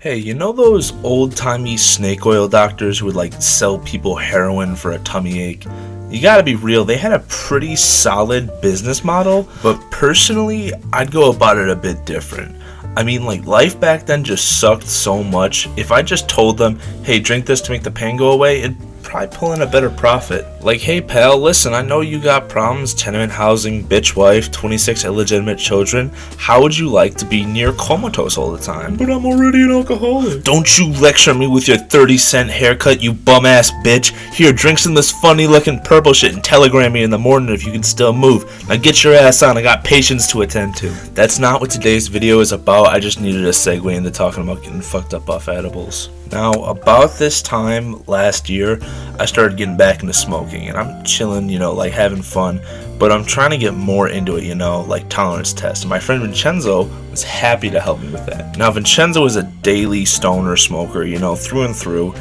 Hey, you know those old-timey snake oil doctors who would sell people heroin for a tummy ache? You gotta be real, they had a pretty solid business model, but personally, I'd go about it a bit different. I mean, life back then just sucked so much. If I just told them, hey, drink this to make the pain go away, it'd probably pull in a better profit. Like, hey pal, listen, I know you got problems, tenement housing, bitch wife, 26 illegitimate children. How would you like to be near comatose all the time? But I'm already an alcoholic. Don't you lecture me with your 30-cent haircut, you bum-ass bitch. Here, drink some of this funny-looking purple shit and telegram me in the morning if you can still move. Now get your ass on, I got patients to attend to. That's not what today's video is about. I just needed a segue into talking about getting fucked up off edibles. Now, about this time last year, I started getting back into smoking, and I'm chilling, having fun, but I'm trying to get more into it, like tolerance tests. And my friend Vincenzo was happy to help me with that. Now, Vincenzo is a daily stoner smoker, through and through,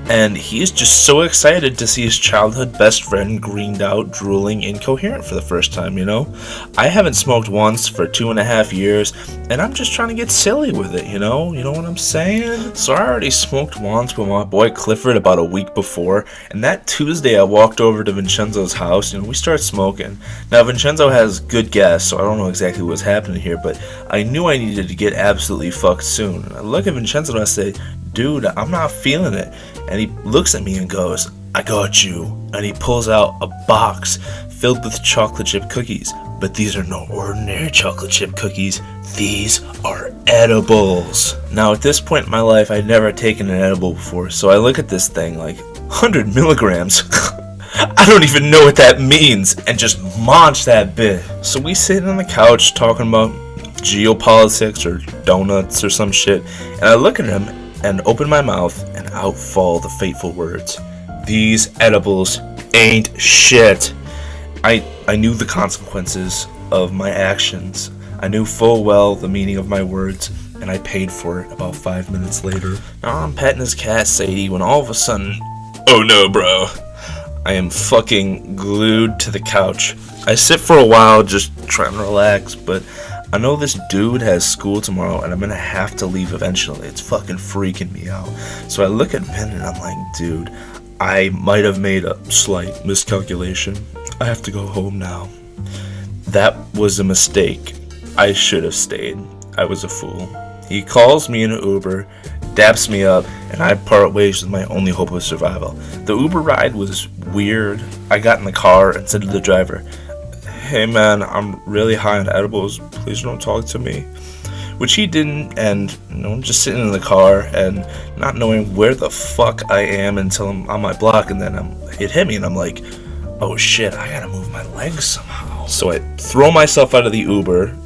and he's just so excited to see his childhood best friend greened out, drooling, incoherent for the first time, I haven't smoked once for 2.5 years, and I'm just trying to get silly with it, you know what I'm saying? So I already smoked once with my boy Clifford about a week before, and that Tuesday I walked over to Vincenzo's house, and we started smoking. Now, Vincenzo has good gas, so I don't know exactly what's happening here, but I knew I needed to get absolutely fucked soon. And I look at Vincenzo and I say, dude, I'm not feeling it. And he looks at me and goes, I got you. And he pulls out a box filled with chocolate chip cookies. But these are no ordinary chocolate chip cookies. These are edibles. Now, at this point in my life, I'd never taken an edible before. So I look at this thing 100 milligrams. I don't even know what that means. And just munch that bit. So we sit on the couch talking about geopolitics or donuts or some shit. And I look at him and open my mouth, and out fall the fateful words. These edibles ain't shit. I knew the consequences of my actions. I knew full well the meaning of my words, and I paid for it about 5 minutes later. Now I'm petting his cat Sadie when all of a sudden, oh no bro, I am fucking glued to the couch. I sit for a while just trying to relax, but I know this dude has school tomorrow and I'm gonna have to leave eventually. It's fucking freaking me out. So I look at Vin and I'm like, dude, I might have made a slight miscalculation. I have to go home now. That was a mistake. I should have stayed. I was a fool. He calls me in an Uber, daps me up, and I part ways with my only hope of survival. The Uber ride was weird. I got in the car and said to the driver, hey man, I'm really high on edibles, please don't talk to me. Which he didn't, and just sitting in the car and not knowing where the fuck I am until I'm on my block, and then it hit me and I'm like, oh shit, I gotta move my legs somehow. So I throw myself out of the Uber,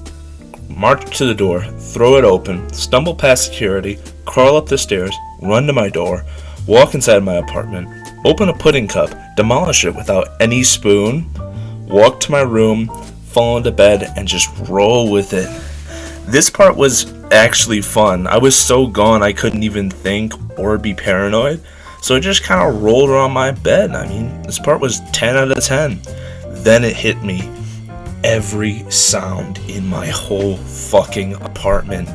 march to the door, throw it open, stumble past security, crawl up the stairs, run to my door, walk inside my apartment, open a pudding cup, demolish it without any spoon, walk to my room, fall into bed, and just roll with it. This part was actually fun. I was so gone I couldn't even think or be paranoid, so I just kind of rolled around my bed. I mean, this part was 10 out of 10. Then it hit me. Every sound in my whole fucking apartment.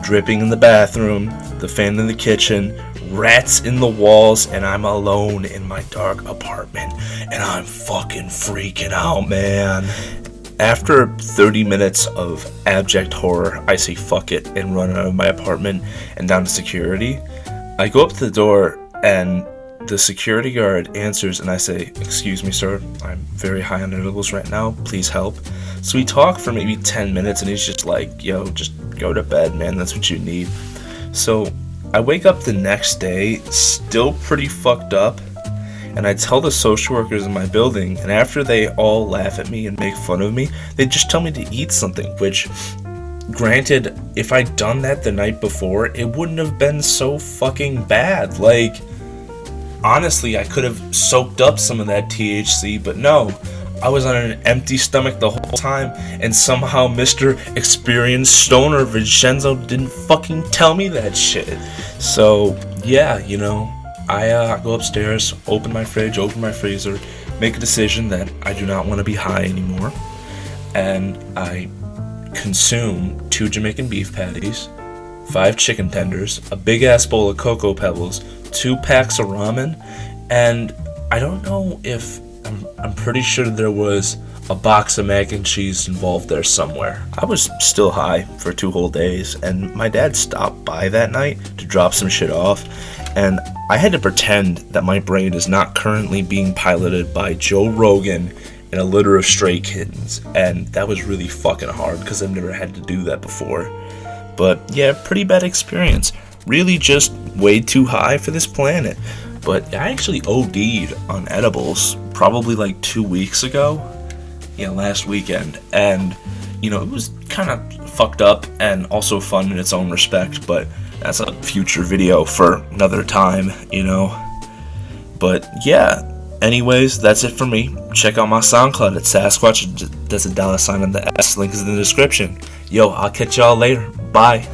Dripping in the bathroom, the fan in the kitchen, rats in the walls, and I'm alone in my dark apartment, and I'm fucking freaking out, man. After 30 minutes of abject horror, I say fuck it and run out of my apartment and down to security. I go up to the door and the security guard answers and I say, excuse me sir, I'm very high on edibles right now, please help. So we talk for maybe 10 minutes and he's just like, yo, just go to bed, man, that's what you need. So I wake up the next day, still pretty fucked up, and I tell the social workers in my building, and after they all laugh at me and make fun of me, they just tell me to eat something, which, granted, if I'd done that the night before, it wouldn't have been so fucking bad. Honestly, I could have soaked up some of that THC, but no. I was on an empty stomach the whole time, and somehow Mr. Experienced Stoner Vincenzo didn't fucking tell me that shit. So, yeah, I go upstairs, open my fridge, open my freezer, make a decision that I do not want to be high anymore, and I consume 2 Jamaican beef patties, 5 chicken tenders, a big ass bowl of Cocoa Pebbles, 2 packs of ramen, and I don't know if, I'm pretty sure there was a box of mac and cheese involved there somewhere. I was still high for 2 whole days, and my dad stopped by that night to drop some shit off, and I had to pretend that my brain is not currently being piloted by Joe Rogan and a litter of stray kittens, and that was really fucking hard because I've never had to do that before. But yeah, pretty bad experience. Really just way too high for this planet. But I actually OD'd on edibles probably like 2 weeks ago. Yeah, last weekend. And, you know, it was kind of fucked up and also fun in its own respect, but that's a future video for another time, you know. But yeah, anyways, that's it for me. Check out my SoundCloud at Sasquatch. There's a $ on the S. Link is in the description. Yo, I'll catch y'all later. Bye.